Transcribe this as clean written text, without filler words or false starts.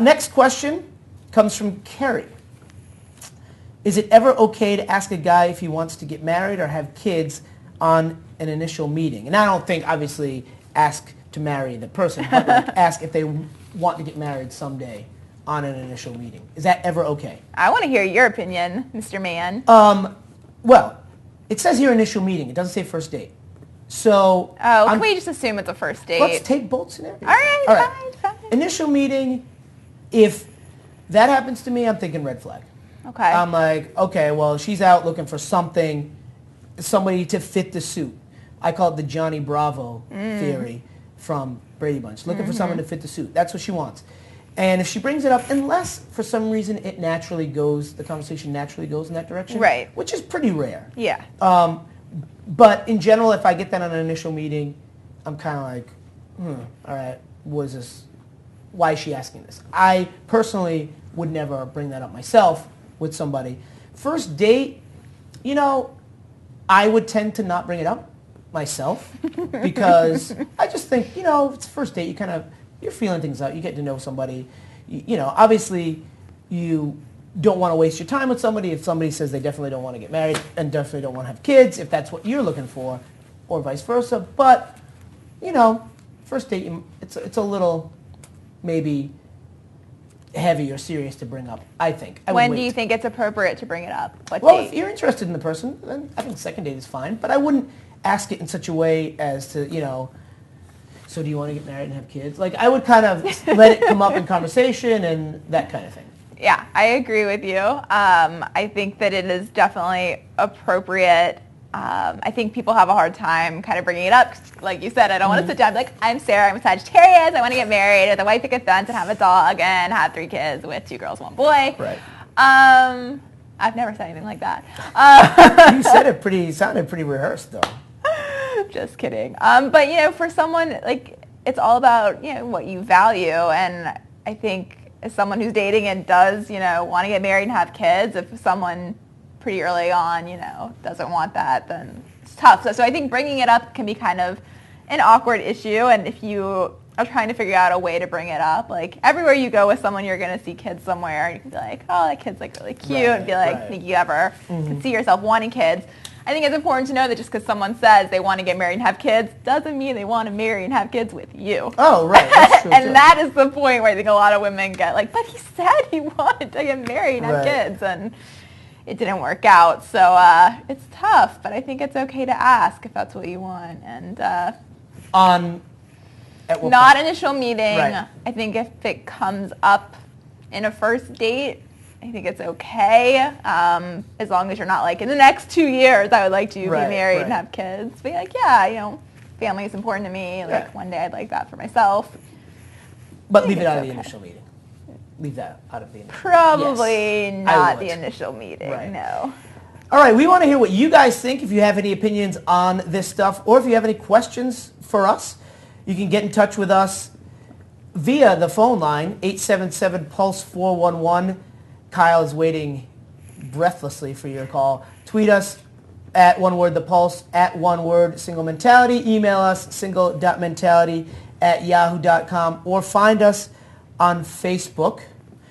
Next question comes from Kerry. Is it ever okay to ask a guy if he wants to get married or have kids on an initial meeting? And I don't think, obviously, ask to marry the person, but like ask if they want to get married someday on an initial meeting. Is that ever okay? I want to hear your opinion, Mr. Man. Well, it says here initial meeting. It doesn't say first date. So can we just assume it's a first date? Let's take both scenarios. All right, fine. Initial meeting, if that happens to me, I'm thinking red flag. Okay. I'm like, okay, well, she's out looking for somebody to fit the suit. I call it the Johnny Bravo theory from Brady Bunch. Looking for someone to fit the suit. That's what she wants. And if she brings it up, unless for some reason the conversation naturally goes in that direction. Right. Which is pretty rare. Yeah. But in general, if I get that on an initial meeting, I'm kind of like, all right, what is this? Why is she asking this? I personally would never bring that up myself with somebody. First date, I would tend to not bring it up myself because I just think, it's first date, you're feeling things out. You get to know somebody. Obviously, you don't want to waste your time with somebody if somebody says they definitely don't want to get married and definitely don't want to have kids, if that's what you're looking for, or vice versa. But, first date, it's a little maybe heavy or serious to bring up, I think. When do you think it's appropriate to bring it up? What date? If you're interested in the person, then I think second date is fine. But I wouldn't ask it in such a way as to, so do you want to get married and have kids? Like, I would kind of let it come up in conversation and that kind of thing. Yeah, I agree with you. I think that it is definitely appropriate. I think people have a hard time kind of bringing it up. Like you said, I don't want to sit down and be like, I'm Sarah, I'm a Sagittarius, I want to get married with a white picket fence and have a dog and have 3 kids with 2 girls, 1 boy. Right. I've never said anything like that. You said it sounded pretty rehearsed, though. Just kidding. But, for someone, like, it's all about, what you value. And I think as someone who's dating and does, want to get married and have kids, if someone pretty early on, doesn't want that, then it's tough. So I think bringing it up can be kind of an awkward issue. And if you are trying to figure out a way to bring it up, like everywhere you go with someone, you're going to see kids somewhere. You can be like, oh, that kid's like really cute. And be like, think you ever can see yourself wanting kids. I think it's important to know that just because someone says they want to get married and have kids doesn't mean they want to marry and have kids with you. Oh, right. That's true, and that is the point where I think a lot of women get like, but he said he wanted to get married and have kids, and it didn't work out. So it's tough, but I think it's okay to ask if that's what you want. And not initial meeting. Right. I think if it comes up in a first date, I think it's okay, as long as you're not like, in the next 2 years, I would like to be married and have kids. Be like, family is important to me. Like, one day I'd like that for myself. But leave it out of the initial meeting. Leave that out of the initial meeting. Probably not the initial meeting, no. All right, we want to hear what you guys think. If you have any opinions on this stuff, or if you have any questions for us, you can get in touch with us via the phone line, 877-PULSE-411. Kyle is waiting breathlessly for your call. Tweet us at one word, The Pulse, at one word, Single Mentality. Email us, single.mentality@yahoo.com, or find us on Facebook.